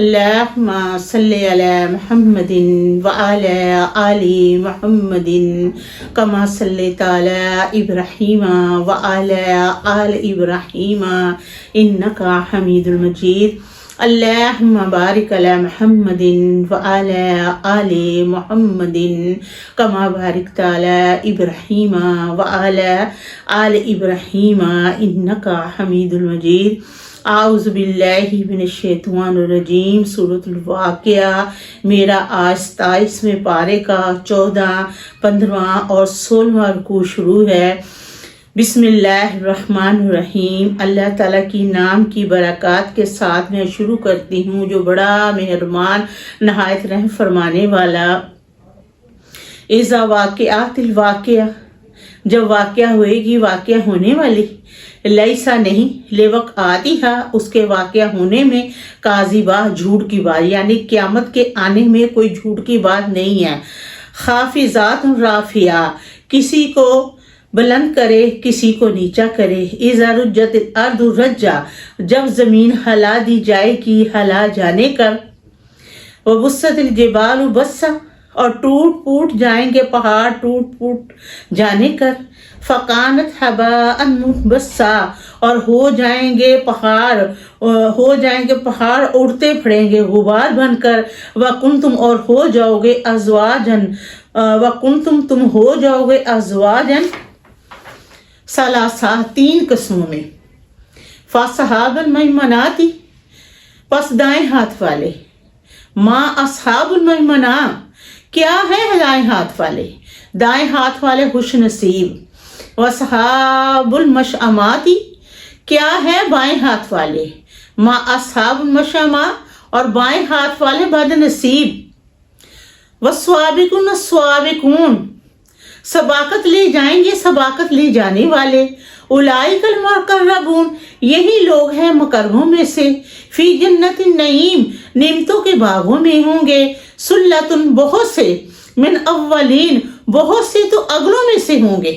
اللهم صل على محمد وعلى آل محمد كما صليت على إبراهيم وعلى آل إبراهيم إنك حميد مجيد. اللهم بارك على محمد وعلى آل محمد كما باركت على إبراهيم وعلى آل إبراهيم إنك حميد مجيد. اعوذ باللہ من الشیطان الرجیم. سورۃ الواقعہ میرا آج 27ویں پارے کا 14، 15 اور 16واں رکوع شروع ہے. بسم اللہ الرحمن الرحیم. اللہ تعالیٰ کی نام کی برکات کے ساتھ میں شروع کرتی ہوں جو بڑا مہربان نہایت رحم فرمانے والا. اذا واقعات الواقعہ، جب واقعہ ہوئے گی، واقعہ ہونے والی. لیسا نہیں، لے وقت آتی ہے اس کے واقعہ ہونے میں، کاذبہ جھوٹ کی بات، یعنی قیامت کے آنے میں کوئی جھوٹ کی بات نہیں ہے. خافضات رافعہ، کسی کو بلند کرے کسی کو نیچا کرے. اذا رجت الارض رجا، جب زمین ہلا دی جائے گی ہلا جانے کر. وبست الجبال بسا، اور ٹوٹ پوٹ جائیں گے پہاڑ ٹوٹ پوٹ جانے کر. فقانت حباء منبثا، اور ہو جائیں گے پہاڑ اڑتے پھڑیں گے غبار بن کر. وکنتم، اور ہو جاؤ گے ازواجن، وکنتم تم ہو جاؤ گے ازواجن ثلاثہ، 3 قسموں میں. فاصحاب المیمناتی، پس دائیں ہاتھ والے. ما اصحاب المیمنہ، کیا ہے دائیں ہاتھ والے؟ دائیں ہاتھ والے خوش نصیب. وَأَصْحَابُ الْمَشْأَمَاتِ، کیا ہے بائیں ہاتھ والے؟ ما اصحاب المشأمہ، اور بائیں ہاتھ والے بد نصیب. وَالسَّابِقُونَ السَّابِقُونَ، سباقت لے جائیں گے سباقت لے جانے والے. اولئک المقربون، یہی لوگ ہیں مقربوں میں سے. فی جنت النعیم، نعمتوں کے باغوں میں ہوں گے. سلۃ، بہت سے. من اولین، بہت سے تو اگلوں میں سے ہوں گے.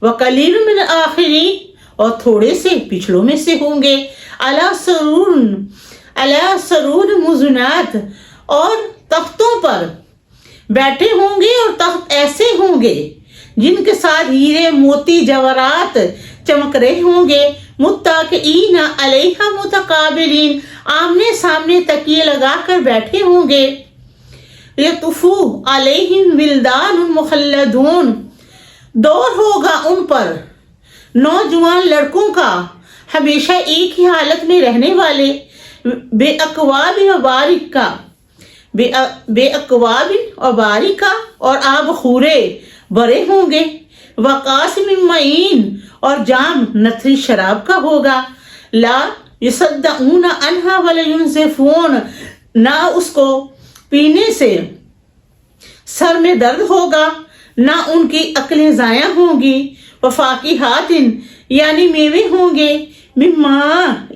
وقلیل من آخرین، اور تھوڑے سے پچھلوں میں سے ہوں گے. علی سرور مزنات، اور تختوں پر بیٹھے ہوں گے، اور تخت ایسے ہوں گے جن کے ساتھ ہیرے موتی جواہرات چمک رہے ہوں گے. متکئین علیہا متقابلین، آمنے سامنے تکیے لگا کر بیٹھے ہوں گے. یطوفو علیہم ولدان مخلدون، دور ہوگا ان پر نوجوان لڑکوں کا ہمیشہ ایک ہی حالت میں رہنے والے. بے اکواب و باریکا، بے اکواب و باریکا، اور آب خورے بڑے ہوں گے. وقاسم معین، اور جام نتھری شراب کا ہوگا. لا یصدعون عنہا ولا ینزفون، نہ اس کو پینے سے سر میں درد ہوگا نہ ان کی عقلیں ضائع ہوں گی. وفاکہات، یعنی میوے ہوں گے. مما،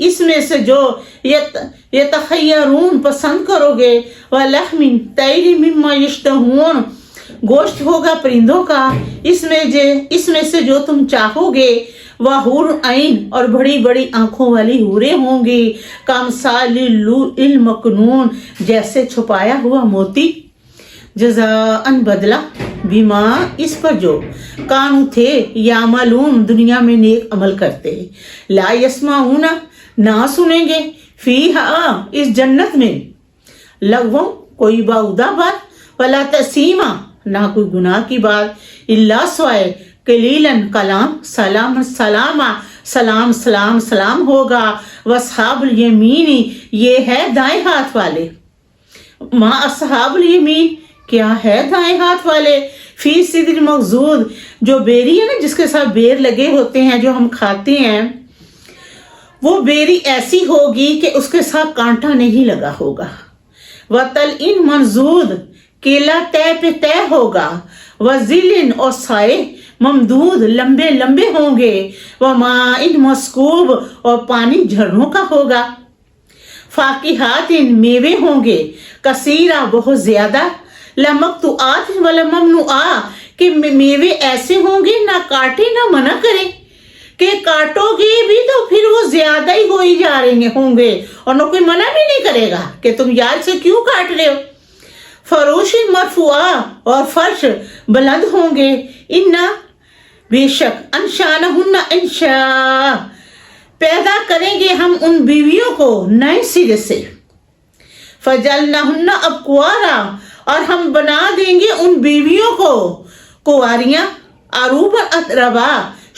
اس میں سے جو یتخیرون پسند کرو گے. ولحم طیر مما یشتہون، گوشت ہوگا پرندوں کا اس میں سے جو تم چاہو گے. وحور عین، اور بڑی بڑی آنکھوں والی حوریں ہوں گی. کامثال اللؤلؤ المکنون، جیسے چھپایا ہوا موتی. جزاء، بدلہ. بما، اس پر جو کانو تھے یعملون، دنیا میں نیک عمل کرتے. لا یسمعون، نہ سنیں گے. فیہا، اس جنت میں. لغو، کوئی باؤدہ بات. ولا تأثیما، نہ کوئی گناہ کی بات. الا، سوائے. قلیلاً، کلام. سلام سلامہ، سلام سلام سلام ہوگا. واصحاب الیمین، یہ ہے دائیں ہاتھ والے. ما اصحاب الیمین، کیا ہے دائیں ہاتھ والے؟ فی سدر مخضود، جو بیری ہے نا جس کے ساتھ بیر لگے ہوتے ہیں جو ہم کھاتے ہیں، وہ بیری ایسی ہوگی کہ اس کے ساتھ کانٹا نہیں لگا ہوگا. وطلع منضود، کیلا تہ پہ تہ ہوگا. وظل، اور سائے. ممدود، لمبے لمبے ہوں گے. وماء مسکوب، اور پانی جھرنوں کا ہوگا. فاکہات، میوے ہوں گے. کثیرہ، بہت زیادہ. لمقطوعات ولممنوعات، کہ میوے ایسے ہوں گے نہ کاٹے نہ منع کرے، کہ کاٹو گے بھی تو پھر وہ زیادہ ہی ہو ہی جا رہے ہوں گے اور نہ کوئی منع بھی نہیں کرے گا کہ تم یار سے کیوں کاٹ رہے ہو. فروش مرفوعہ اور فرش بلند ہوں گے. انا بے شک انشانہن انشاء پیدا کریں گے ہم ان بیویوں کو نئے سرے سے. فجعلنہن ابکارا اور ہم بنا دیں گے ان بیویوں کو کنواریاں. عروبا اتربا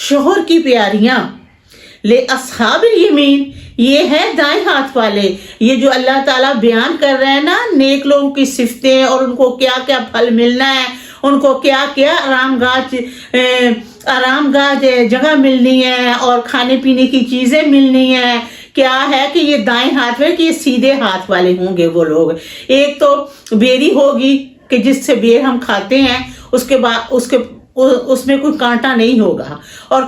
شوہر کی پیاریاں. لے اصحاب الیمین یہ ہے دائیں ہاتھ والے. یہ جو اللہ تعالیٰ بیان کر رہے ہیں نا نیک لوگوں کی صفتیں اور ان کو کیا کیا پھل ملنا ہے, ان کو کیا کیا آرام گاہ جگہ ملنی ہے اور کھانے پینے کی چیزیں ملنی ہیں. کیا ہے کہ یہ دائیں ہاتھ والے, کہ یہ سیدھے ہاتھ والے ہوں گے وہ لوگ. ایک تو بیری ہوگی کہ جس سے بیر ہم کھاتے ہیں, اس کے بعد اس میں کوئی کانٹا نہیں ہوگا, اور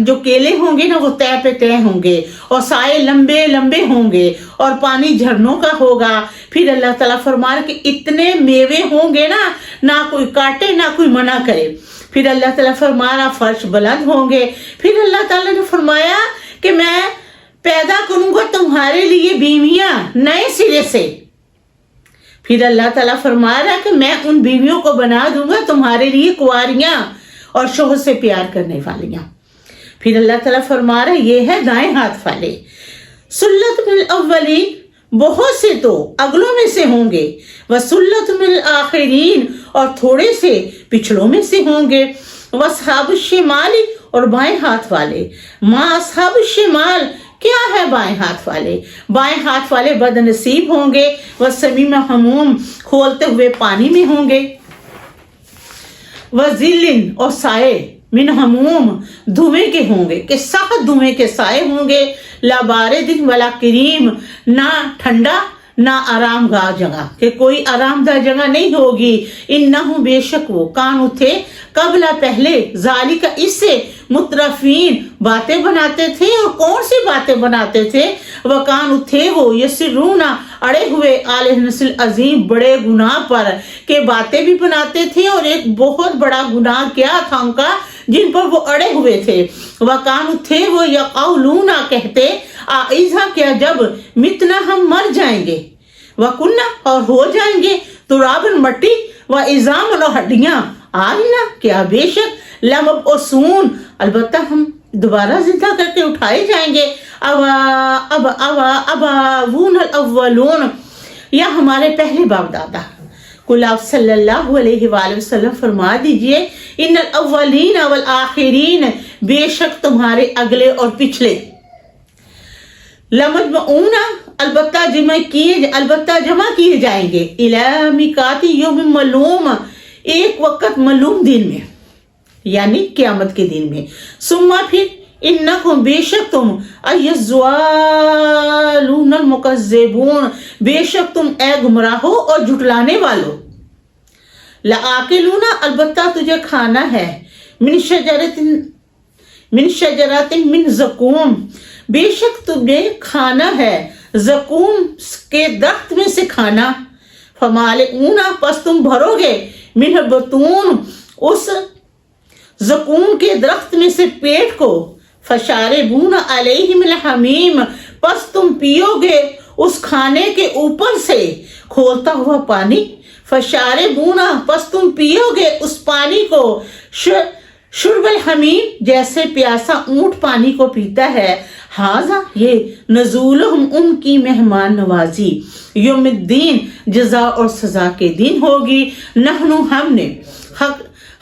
جو کیلے ہوں گے نا وہ تہ پہ تہ ہوں گے, اور سائے لمبے لمبے ہوں گے, اور پانی جھرنوں کا ہوگا. پھر اللہ تعالیٰ فرما رہا کہ اتنے میوے ہوں گے نا, نہ کوئی کاٹے نہ کوئی منع کرے. پھر اللہ تعالیٰ فرما رہا فرش بلند ہوں گے. پھر اللہ تعالیٰ نے فرمایا کہ میں پیدا کروں گا تمہارے لیے بیویاں نئے سرے سے. پھر اللہ تعالیٰ فرما رہا کہ میں ان بیویوں کو بنا دوں گا تمہارے لیے کنواریاں اور شوہر سے پیار کرنے والیاں. پھر اللہ تعالیٰ فرما رہا یہ ہے دائیں ہاتھ والے. سلت من الاولین بہت سے تو اگلوں میں سے ہوں گے, وسلت من الاخرین اور تھوڑے سے پچھڑوں میں سے ہوں گے. واصحاب الشمال اور بائیں ہاتھ والے. ما اصحاب الشمال کیا ہے بائیں ہاتھ والے؟ بائیں ہاتھ والے بد نصیب ہوں گے. وسمیم حموم کھولتے ہوئے پانی میں ہوں گے. وذل اور سائے من حموم دھویں کے ہوں گے, کہ سخت دھویں کے سائے ہوں گے. لا بارد ولا کریم نہ ٹھنڈا نہ آرام گاہ جگہ, کہ کوئی آرام دہ جگہ نہیں ہوگی. انہم بے شک وہ کانو تھے قبل پہلے ذالک اس سے مترفین باتیں بناتے تھے. اور کون سی باتیں بناتے تھے؟ وکانو تھے وہ یسرون اڑے ہوئے علیہ نسل عظیم بڑے گناہ پر, کہ باتیں بھی بناتے تھے اور ایک بہت بڑا گناہ کیا تھا ان کا جن پر وہ اڑے ہوئے تھے. وکانو تھے وہ یقولون کہتے اذا کیا جب متنا ہم مر جائیں گے, وکنہ اور ہو جائیں گے ترابن مٹی, وعظام اور ہڈیاں, آئینہ کیا بے شک لمبعوثون البتہ ہم دوبارہ زندہ کر کے اٹھائے جائیں گے. اباؤون الاولون یا ہمارے پہلے باپ دادا. کل آپ صلی اللہ علیہ وآلہ وسلم فرما دیجئے ان الاولین والآخرین بے شک تمہارے اگلے اور پچھلے. لمجمعون البتہ جمع کیے جائیں گے. الی میقات یوم معلوم ایک وقت معلوم دن میں, یعنی قیامت کے دن میں. ثم پھر انکم بے شک تم ایزوالون المکذبون بے شک تم اے گمراہو اور جھٹلانے والو. لآکلون البتہ تجھے کھانا ہے من شجرات من زقوم بے شک تمہیں کھانا ہے زقوم کے درخت میں سے کھانا. فمالئون پس تم بھرو گے من بطون اس زقوم کے درخت میں سے پیٹ کو. فشاربون علیہم الحمیم پس تم پیو گے اس کھانے کے اوپر سے کھولتا ہوا پانی. فشاربون پس تم پیو گے اس پانی کو شرب الحمیم جیسے پیاسا اونٹ پانی کو پیتا ہے. ہاذا یہ نزولہم ان کی مہمان نوازی یوم الدین جزا اور سزا کے دن ہوگی. نحنو ہم نے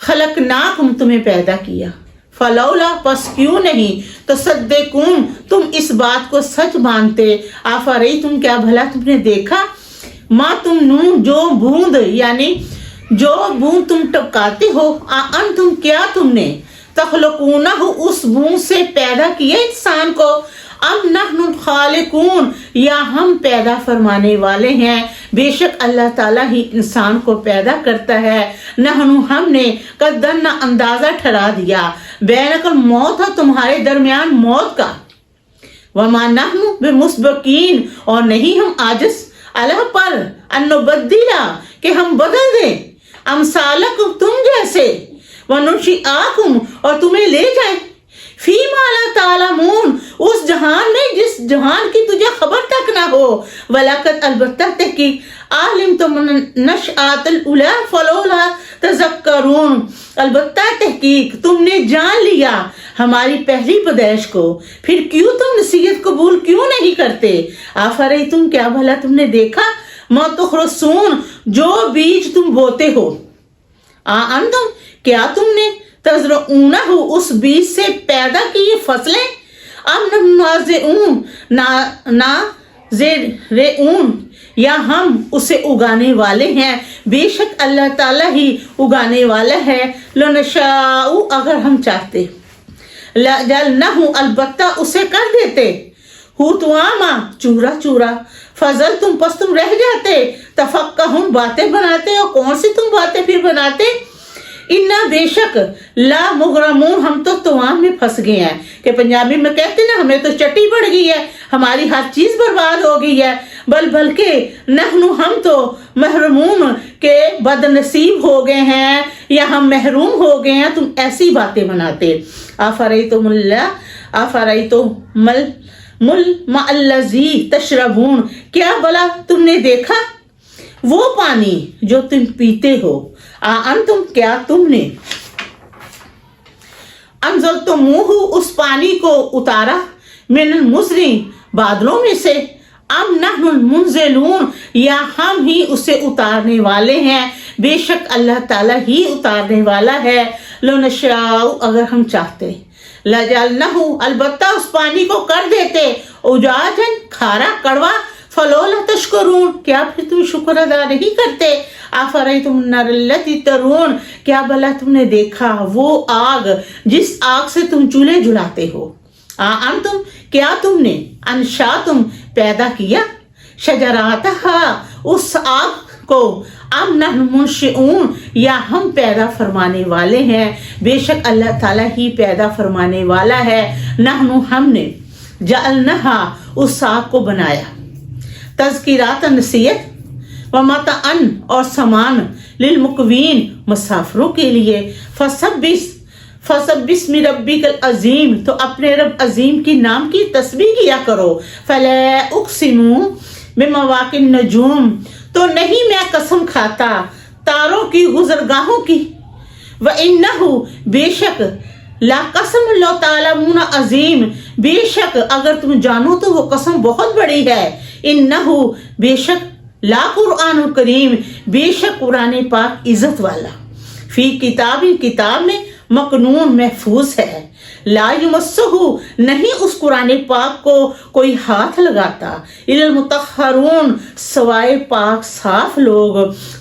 خلقناکم تمہیں پیدا کیا. فلولا پس کیوں نہیں تصدقون تم اس بات کو سچ مانتے. آفرئیتم کیا بھلا تم نے دیکھا ما تم نون جو بوند یعنی جو بوند تم ٹپکاتے ہو. انتم کیا تم نے تخلقونہ اس بوند سے پیدا کیا انسان کو. ام نحن الخالقون یا ہم پیدا فرمانے والے ہیں. بے شک اللہ تعالیٰ ہی انسان کو پیدا کرتا ہے. نحن ہم نے قدرنا اندازہ ٹھہرا دیا بینک الموت تمہارے درمیان موت کا. وما نحن بمسبقین اور نہیں ہم عاجز اللہ پر ان نبدلا کہ ہم بدل دیں امثالکم تم جیسے وننشئکم اور تمہیں لے جائیں فیما لا تعلمون، اس جہان میں جس جہان کی تجھے خبر تک نہ ہو، ولاقت البتہ تحقیق علمتم النشأۃ الاولی فلولا تذکرون، البتہ تحقیق تم نے جان لیا ہماری پہلی پیدائش کو، پھر کیوں تم نصیحت قبول کیوں نہیں کرتے؟ افرأیتم، کیا بھلا تم نے دیکھا، ما تخرسون، جو بیج تم بوتے ہو، انتم، کیا تم نے تزرعونہ، اس بیج سے پیدا کی یہ فصلیں، ام نازعون، نازرعون، یا ہم اسے اگانے والے ہیں، بے شک اللہ تعالیٰ ہی اگانے والا ہے، لنشاء، اگر ہم چاہتے، لجعلنہ، البتہ اسے کر دیتے، حطاما، چورا چورا، فضل تم، پس تم رہ جاتے، تفقہون، باتیں بناتے، اور کون سی تم باتیں پھر بناتے، انا، بے شک، لا مغرمون، ہم تو توان میں پھنس گئے ہیں، کہ پنجابی میں کہتے نا ہمیں تو چٹی پڑ گئی ہے، ہماری ہر چیز برباد ہو گئی ہے، بلکہ نحن، ہم تو محرومون، کے بد نصیب ہو گئے ہیں، یا ہم محروم ہو گئے ہیں، تم ایسی باتیں بناتے، افرأیتم الماء الذی تشربون، کیا بلا تم نے دیکھا وہ پانی جو تم پیتے ہو، انتم، کیا تم نے انزلتموہ، اس پانی کو اتارا، من المزن، بادلوں میں سے، ام نحن المنزلون، یا ہم ہی اسے اتارنے والے ہیں، بے شک اللہ تعالیٰ ہی اتارنے والا ہے، لنشاء، اگر ہم چاہتے، لجعلنہ، البتہ اس پانی کو کر دیتے، اجاجن، کھارا کڑوا، فلولا تشکرون، کیا پھر تم شکر ادا نہیں کرتے، افرأیتم النار التی ترون، کیا بھلا تم نے دیکھا وہ آگ جس آگ سے تم چولہے جلاتے ہو، انتم، کیا تم نے انشاتم، پیدا کیا، شجراتہا، اس آگ کو، ام نحن منشئون، یا ہم پیدا فرمانے والے ہیں، بے شک اللہ تعالیٰ ہی پیدا فرمانے والا ہے، نحن، ہم نے، جعلنہا، اس آگ کو بنایا، تذکیرات، نصیحت، ومتعا، اور سامان، للمقوین، مسافروں کے لیے، فسبح اسم ربک العظیم، تو اپنے رب عظیم کی نام کی تسبیح کیا کرو، فلا اقسم بمواقع النجوم، تو نہیں میں قسم کھاتا تاروں کی گزرگاہوں کی، وَإِنَّهُ، بے شک، لا قسم اللہ تعالیٰ عظیم، بے شک اگر تم جانو تو وہ قسم بہت بڑی ہے، انہو، بے شک، لا قرآن کریم، بے شک قرآن پاک عزت والا، فی کتاب، کتاب میں، مکنون، محفوظ ہے، لا یمسہ، نہیں اس قرآن پاک کو کوئی ہاتھ لگاتا، الا المطہرون، سوائے پاک صاف لوگ،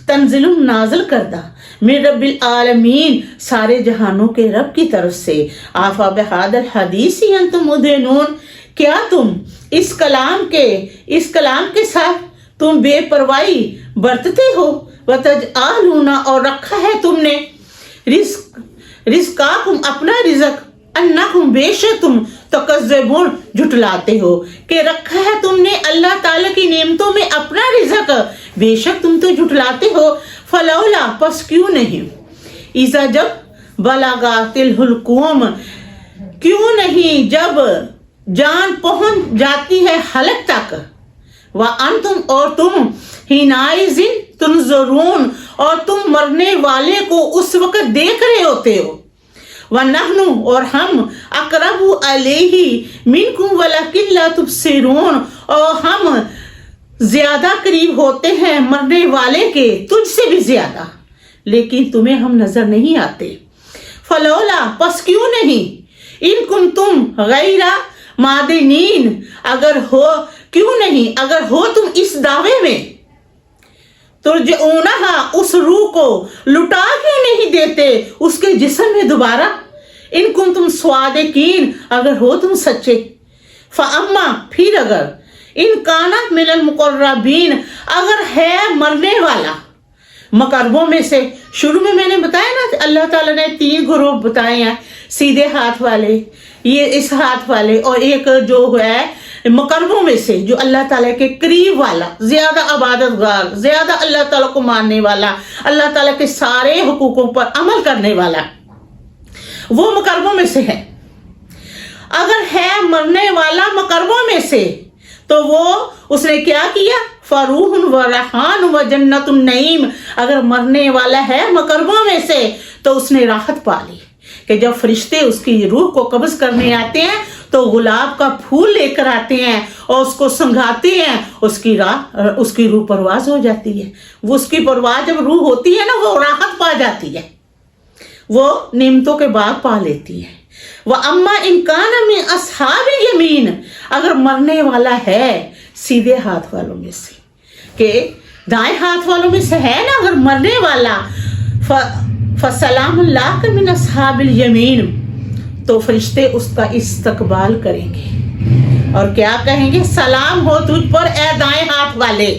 تنزل، نازل کردہ، من رب العالمین، سارے جہانوں کے رب کی طرف سے، آفا بہذا الحدیث انتم مدہنون، کیا تم اس کلام کے ساتھ تم بے پرواہی برتتے ہو، وتجعلون، اور رکھا ہے تم نے، رزقکم، اپنا رزق، انکم، بے شک تم، تکذبون، جھٹلاتے ہو، کہ رکھا ہے تم نے اللہ تعالیٰ کی نعمتوں میں اپنا رزق، بے شک تم تو جھٹلاتے ہو، فلولا، پس کیوں نہیں، اذا، جب، بلغت الحلقوم، کیوں نہیں جب جان پہنچ جاتی ہے حلق تک، وَأَنْتُمْ، اور تم، حِينَئِذٍ تُنظَرُونَ، اور تم مرنے والے کو اس وقت دیکھ رہے ہوتے ہو، وَنَحْنُ، اور ہم، أَقْرَبُ إِلَيْهِ مِنْكُمْ وَلَكِنْ لَا تُبْصِرُونَ، اور ہم زیادہ قریب ہوتے ہیں مرنے والے کے تجھ سے بھی زیادہ، لیکن تمہیں ہم نظر نہیں آتے، فلولا، پس کیوں نہیں، ان کنتم غیر مادنین، اگر ہو، کیوں نہیں، اگر ہو تم اس دعوے میں، ترجعونہا، اس روح کو لٹا کیوں نہیں دیتے اس کے جسم میں دوبارہ، ان کنتم صادقین، اگر ہو تم سچے، فاما، پھر اگر، ان کانت من المقربین، اگر ہے مرنے والا مقربوں میں سے، شروع میں نے بتایا نا اللہ تعالیٰ نے 3 گروہ بتائے ہیں، سیدھے ہاتھ والے، یہ اس ہاتھ والے، اور ایک جو ہے مقربوں میں سے جو اللہ تعالیٰ کے قریب والا، زیادہ عبادت گار، زیادہ اللہ تعالیٰ کو ماننے والا، اللہ تعالیٰ کے سارے حقوقوں پر عمل کرنے والا، وہ مقربوں میں سے ہے، اگر ہے مرنے والا مقربوں میں سے تو وہ اس نے کیا کیا؟ فروح و ریحان و جنت النعیم، اگر مرنے والا ہے مقربوں میں سے تو اس نے راحت پا لی کہ جب فرشتے اس کی روح کو قبض کرنے آتے ہیں تو گلاب کا پھول لے کر آتے ہیں اور اس کو سنگھاتے ہیں، اس کی روح پرواز ہو جاتی ہے۔ وہ اس کی پرواز جب روح ہوتی ہے نا، وہ راحت پا جاتی ہے، وہ نعمتوں کے باغ پا لیتی ہے۔ وَأَمَّا إِن كَانَ مِنْ أَصْحَابِ الْيَمِينِ، اگر مرنے والا ہے سیدھے ہاتھ والوں میں سے، کہ دائیں ہاتھ والوں میں سے ہے نا اگر مرنے والا، فَسَلَامُ اللَّهُ مِنْ أَصْحَابِ الْيَمِينِ، تو فرشتے اس کا استقبال کریں گے اور کیا کہیں گے؟ سلام ہو تجھ پر اے دائیں ہاتھ والے،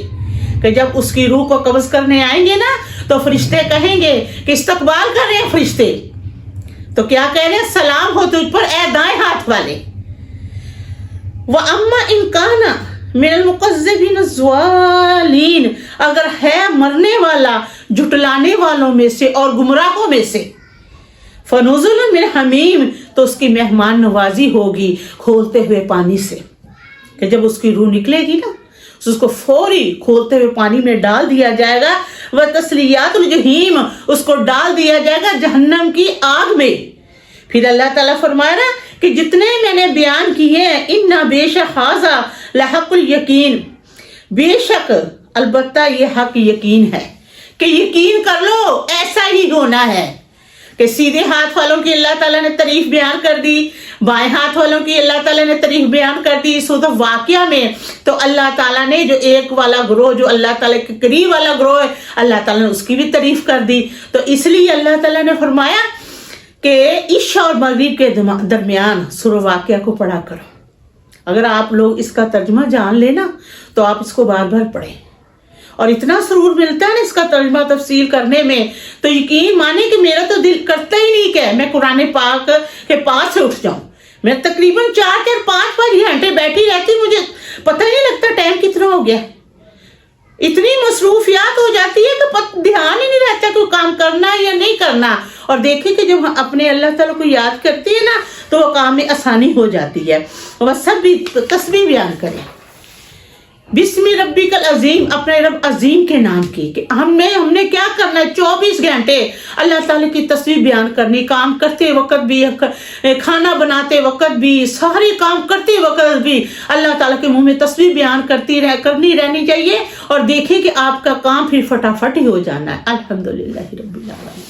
کہ جب اس کی روح کو قبض کرنے آئیں گے نا تو فرشتے کہیں گے کہ استقبال کر رہے ہیں فرشتے، تو کیا کہہ رہے ہیں؟ سلام ہو تجھ پر اے دائیں ہاتھ والے۔ وَأَمَّا إِن كَانَ مِنَ الْمُكَذِّبِينَ الضَّالِّينَ، اگر ہے مرنے والا جھٹلانے والوں میں سے اور گمراہوں میں سے، فَنُزُلٌ مِّنْ حَمِيمٍ، تو اس کی مہمان نوازی ہوگی کھولتے ہوئے پانی سے، کہ جب اس کی روح نکلے گی نا اس کو فوری کھولتے ہوئے پانی میں ڈال دیا جائے گا، وَتَصْلِيَاتُ الْجَحِيمِ، اس کو ڈال دیا جائے گا جہنم کی آگ میں۔ پھر اللہ تعالیٰ فرمایا نا کہ جتنے میں نے بیان کیے ہیں، اِنَّ بے شک ھذا لحق الیقین، بے شک البتہ یہ حق یقین ہے، کہ یقین کر لو ایسا ہی ہونا ہے، کہ سیدھے ہاتھ والوں کی اللہ تعالیٰ نے تعریف بیان کر دی، بائیں ہاتھ والوں کی اللہ تعالیٰ نے تعریف بیان کر دی۔ سورۃ واقعہ میں تو اللہ تعالیٰ نے جو ایک والا گروہ، جو اللہ تعالیٰ کے قریب والا گروہ ہے، اللہ تعالیٰ نے اس کی بھی تعریف کر دی۔ تو اس لیے اللہ تعالیٰ نے فرمایا کہ عشاء اور مغرب کے درمیان سورۃ واقعہ کو پڑھا کرو۔ اگر آپ لوگ اس کا ترجمہ جان لینا تو آپ اس کو بار بار پڑھیں، اور اتنا سرور ملتا ہے نا اس کا ترجمہ تفسیر کرنے میں، تو یقین مانے کہ میرا تو دل کرتا ہی نہیں کہ میں قرآن پاک کے پاس سے اٹھ جاؤں۔ میں تقریباً 4-5 گھنٹے بیٹھی رہتی، مجھے پتہ نہیں لگتا ٹائم کتنا ہو گیا، اتنی مصروفیات ہو جاتی ہے کہ دھیان ہی نہیں رہتا کوئی کام کرنا ہے یا نہیں کرنا۔ اور دیکھیں کہ جب ہم اپنے اللہ تعالیٰ کو یاد کرتے ہیں نا تو وہ کام میں آسانی ہو جاتی ہے۔ وہ سب بھی تسبیح بیان کریں، بسم ربک العظیم، اپنے رب عظیم کے نام کی، کہ ہم نے کیا کرنا ہے 24 گھنٹے اللہ تعالیٰ کی تسبیح بیان کرنی، کام کرتے وقت بھی، کھانا بناتے وقت بھی، سارے کام کرتے وقت بھی اللہ تعالیٰ کے منہ میں تسبیح بیان کرنی رہنی چاہیے، اور دیکھیں کہ آپ کا کام پھر فٹافٹ ہی ہو جانا ہے۔ الحمدللہ رب العالمین۔